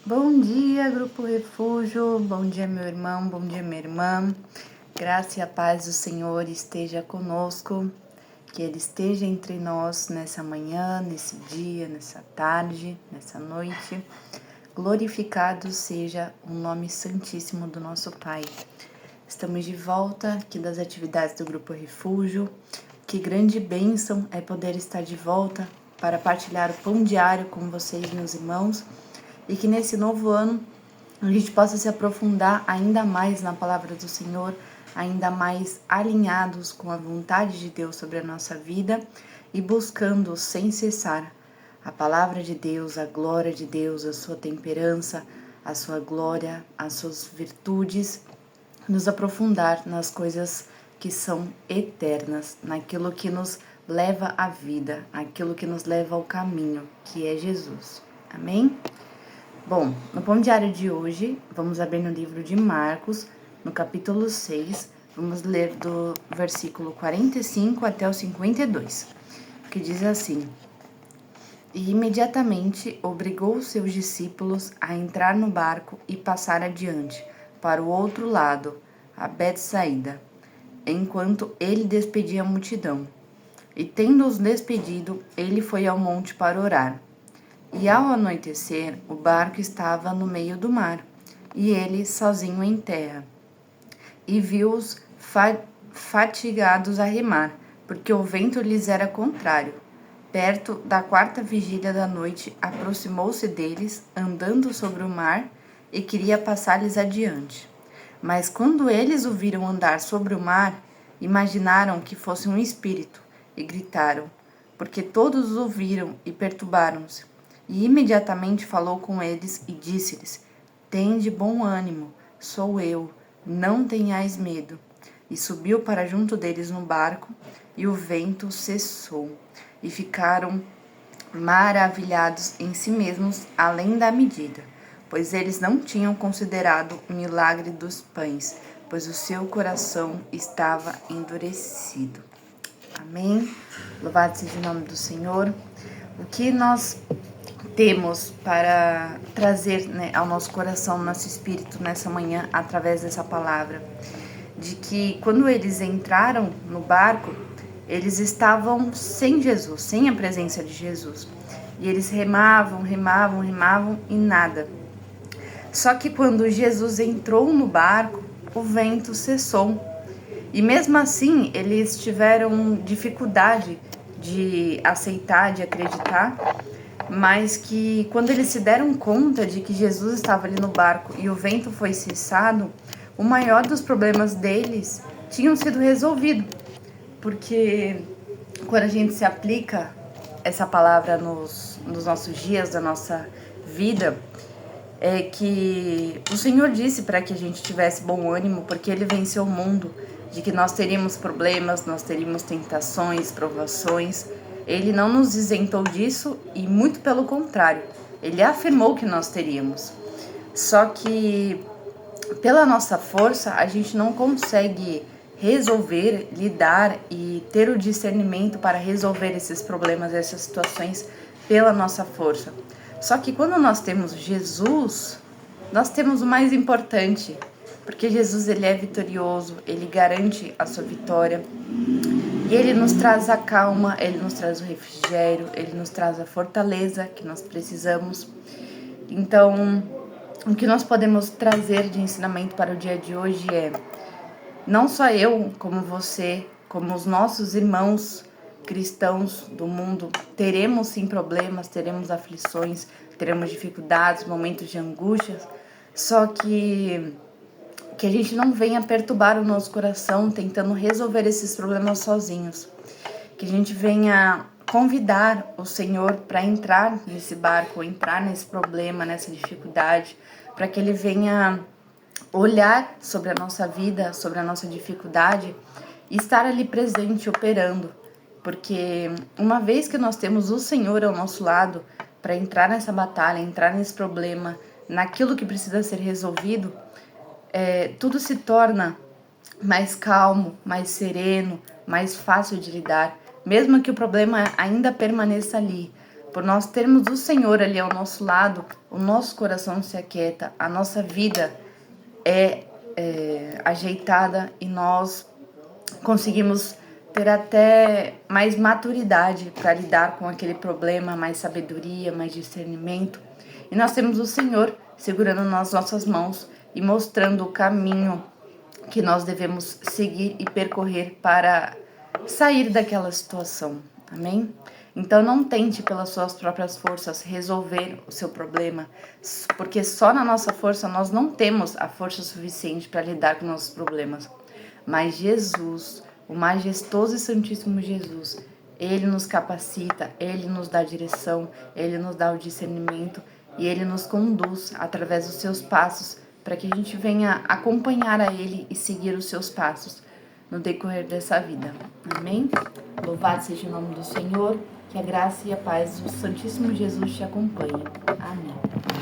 Bom dia, Grupo Refúgio, bom dia, meu irmão, bom dia, minha irmã. Graça e a paz do Senhor esteja conosco, que Ele esteja entre nós nessa manhã, nesse dia, nessa tarde, nessa noite. Glorificado seja o nome santíssimo do nosso Pai. Estamos de volta aqui das atividades do Grupo Refúgio. Que grande bênção é poder estar de volta para partilhar o pão diário com vocês, meus irmãos. E que nesse novo ano a gente possa se aprofundar ainda mais na palavra do Senhor, ainda mais alinhados com a vontade de Deus sobre a nossa vida e buscando sem cessar a palavra de Deus, a glória de Deus, a sua temperança, a sua glória, as suas virtudes, nos aprofundar nas coisas que são eternas, naquilo que nos leva à vida, aquilo que nos leva ao caminho, que é Jesus. Amém? Bom, no pão diário de hoje, vamos abrir no livro de Marcos, no capítulo 6, vamos ler do versículo 45 até o 52, que diz assim: E imediatamente obrigou os seus discípulos a entrar no barco e passar adiante, para o outro lado, a Betsaida, enquanto ele despedia a multidão. E tendo-os despedido, ele foi ao monte para orar. E ao anoitecer, o barco estava no meio do mar, e ele sozinho em terra. E viu-os fatigados a remar, porque o vento lhes era contrário. Perto da 4ª vigília da noite, aproximou-se deles, andando sobre o mar, e queria passar-lhes adiante. Mas quando eles o viram andar sobre o mar, imaginaram que fosse um espírito, e gritaram, porque todos o viram e perturbaram-se. E imediatamente falou com eles e disse-lhes: Tende bom ânimo, sou eu, não tenhais medo. E subiu para junto deles no barco, e o vento cessou. E ficaram maravilhados em si mesmos, além da medida, pois eles não tinham considerado o milagre dos pães, pois o seu coração estava endurecido. Amém? Louvado seja o nome do Senhor. O que nós temos para trazer, ao nosso coração, nosso espírito nessa manhã, através dessa palavra, de que quando eles entraram no barco, eles estavam sem Jesus, sem a presença de Jesus, e eles remavam e nada. Só que quando Jesus entrou no barco, o vento cessou, e mesmo assim eles tiveram dificuldade de aceitar, de acreditar, mas que quando eles se deram conta de que Jesus estava ali no barco e o vento foi cessado, o maior dos problemas deles tinham sido resolvido. Porque quando a gente se aplica essa palavra nos nossos dias, da nossa vida, é que o Senhor disse para que a gente tivesse bom ânimo, porque Ele venceu o mundo, de que nós teríamos problemas, nós teríamos tentações, provações. Ele não nos isentou disso e muito pelo contrário, Ele afirmou que nós teríamos. Só que pela nossa força a gente não consegue resolver, lidar e ter o discernimento para resolver esses problemas, essas situações pela nossa força. Só que quando nós temos Jesus, nós temos o mais importante, porque Jesus ele é vitorioso, ele garante a sua vitória. E ele nos traz a calma, ele nos traz o refrigério, ele nos traz a fortaleza que nós precisamos. Então, o que nós podemos trazer de ensinamento para o dia de hoje é: não só eu, como você, como os nossos irmãos cristãos do mundo, teremos sim problemas, teremos aflições, teremos dificuldades, momentos de angústia, só que a gente não venha perturbar o nosso coração tentando resolver esses problemas sozinhos. Que a gente venha convidar o Senhor para entrar nesse barco, entrar nesse problema, nessa dificuldade, para que Ele venha olhar sobre a nossa vida, sobre a nossa dificuldade e estar ali presente, operando. Porque uma vez que nós temos o Senhor ao nosso lado para entrar nessa batalha, entrar nesse problema, naquilo que precisa ser resolvido, tudo se torna mais calmo, mais sereno, mais fácil de lidar, mesmo que o problema ainda permaneça ali. Por nós termos o Senhor ali ao nosso lado, o nosso coração se aquieta, a nossa vida é ajeitada e nós conseguimos ter até mais maturidade para lidar com aquele problema, mais sabedoria, mais discernimento. E nós temos o Senhor segurando nas nossas mãos e mostrando o caminho que nós devemos seguir e percorrer para sair daquela situação. Amém? Então não tente pelas suas próprias forças resolver o seu problema, porque só na nossa força nós não temos a força suficiente para lidar com nossos problemas. Mas Jesus, o majestoso e santíssimo Jesus, Ele nos capacita, Ele nos dá direção, Ele nos dá o discernimento e Ele nos conduz através dos seus passos para que a gente venha acompanhar a Ele e seguir os seus passos no decorrer dessa vida. Amém? Louvado seja o nome do Senhor, que a graça e a paz do Santíssimo Jesus te acompanhem. Amém.